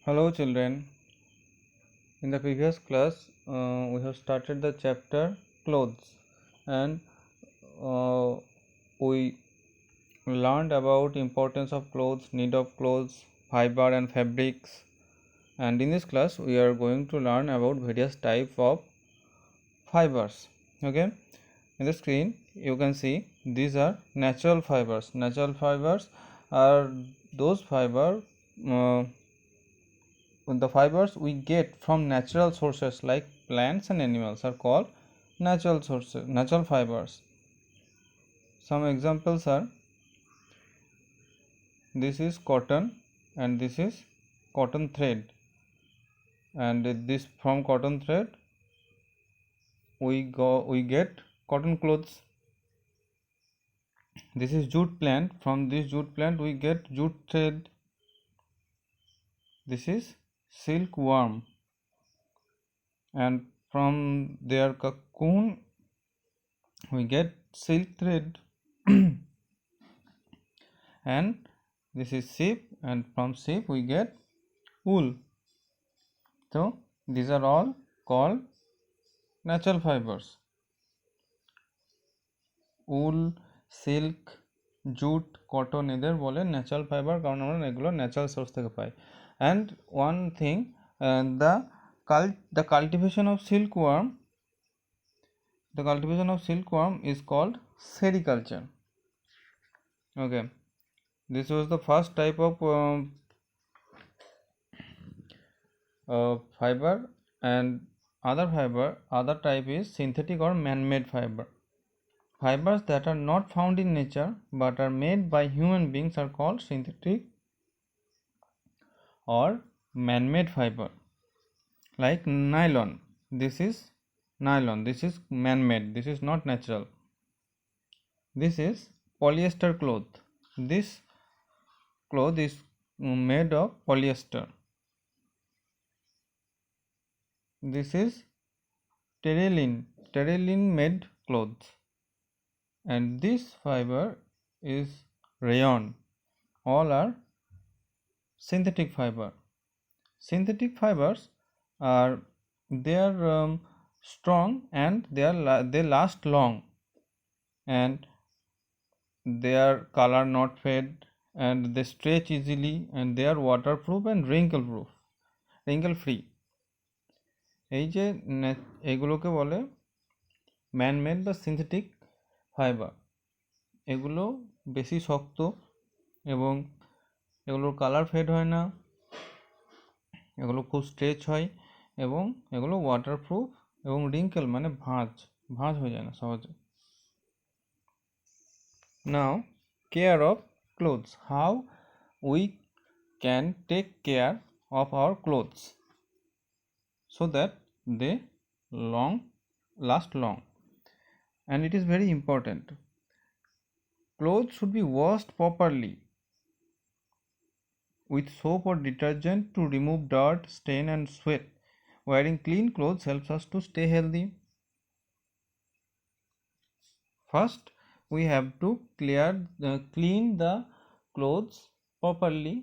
Hello children. In the previous class we have started the chapter clothes and uh, we learned about importance of clothes, need of clothes, fiber and fabrics, and in this class we are going to learn about various type of fibers. Okay, in the screen you can see these are natural fibers. Natural fibers are those uh, the fibers we get from natural sources like plants and animals are called natural fibers. Some examples are this is cotton and this is cotton thread, and this from cotton thread we get cotton clothes. This is jute plant, from this jute plant we get jute thread. This is silkworm, and from their cocoon we get silk thread. And this is sheep, and from sheep we get wool. So these are all called natural fibers. wool, silk, jute, cotton এদের বলে natural fibre, কারণ আমরা এগুলো natural source থেকে পাই। And one thing, the cultivation of silkworm is called sericulture. Okay, this was the first type of fiber, and other type is synthetic or man-made fiber. Fibers that are not found in nature but are made by human beings are called synthetic or man-made fiber. Like nylon, this is man-made, this is not natural. This is polyester cloth. This cloth is made of polyester. This is terylene made clothes, and this fiber is rayon. All are synthetic fiber. Synthetic fibers are strong, and they last long, and their color not fade, and they stretch easily, and they are waterproof and wrinkle free. এই যে এগুলোকে বলে man-made বা synthetic fibre. এগুলো বেশি শক্ত এবং এগুলোর কালার ফেড হয় না, এগুলো খুব স্ট্রেচ হয়, এবং এগুলো ওয়াটারপ্রুফ এবং রিঙ্কেল মানে ভাঁজ হয়ে যায় না সহজে। Now care of clothes, how we can take care of our clothes so that they last long, and it is very important. Clothes should be washed properly with soap or detergent to remove dirt, stain and sweat. Wearing clean clothes helps us to stay healthy. First we have to clean the clothes properly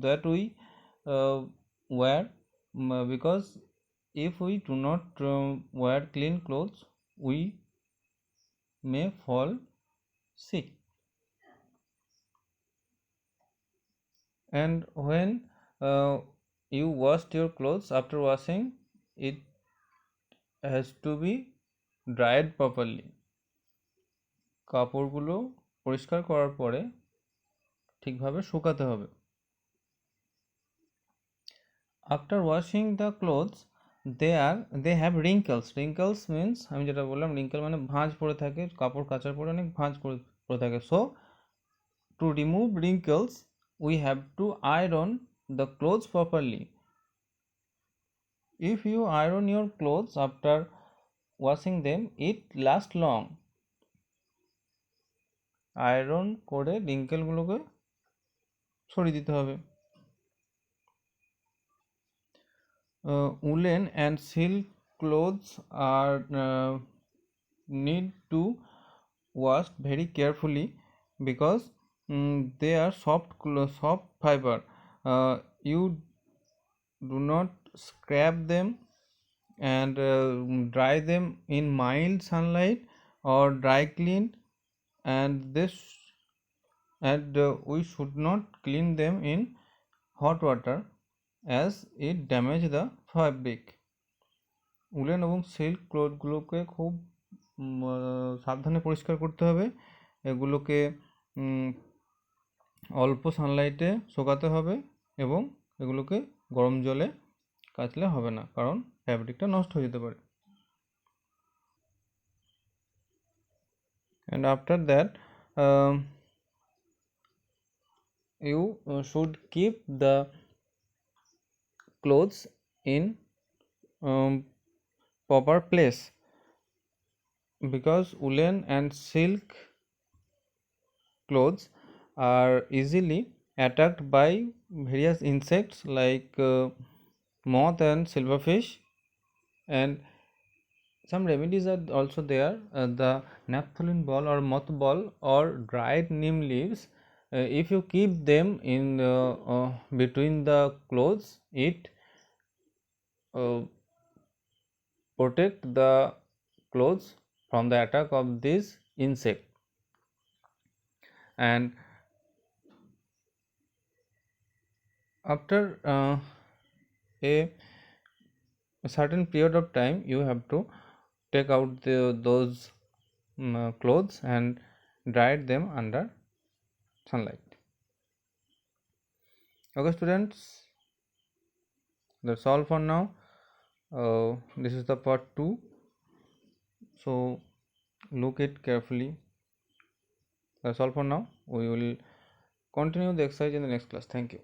that we wear, because if we do not wear clean clothes we may fall sick. And when you washed your clothes, after washing it has to be dried properly. কাপড়গুলো পরিষ্কার করার পরে ঠিকভাবে শুকাতে হবে। After washing the clothes they have wrinkles means আমি যেটা বললাম wrinkle মানে ভাঁজ পড়ে থাকে, কাপড় কাচার পরে অনেক ভাঁজ পড়ে থাকে। So to remove wrinkles we have to iron the clothes properly. If you iron your clothes after washing them it lasts long. Iron করে রিঙ্কেলগুলোকে সরিয়ে দিতে হবে। Woolen and silk clothes are need to wash very carefully because they are soft fiber. You do not scrap them and dry them in mild sunlight or dry clean, and we should not clean them in hot water as it damage the fabric. Woollen এবং silk ক্লথগুলোকে খুব সাবধানে পরিষ্কার করতে হবে। এগুলোকে অল্প সানলাইটে শুকাতে হবে এবং এগুলোকে গরম জলে কাচলে হবে না, কারণ ফ্যাব্রিকটা নষ্ট হয়ে যেতে পারে। and after that you should keep the clothes in proper place, because woolen and silk clothes are easily attacked by various insects like moth and silverfish. And some remedies are also there. The naphthalene ball or moth ball or dried neem leaves, if you keep them in between the clothes, it protect the clothes from the attack of this insect. And after a certain period of time, you have to take out those clothes and dry them under sunlight. Okay students, that's all for now. This is the part 2, so look it carefully. That's all for now. We will continue the exercise in the next class. Thank you.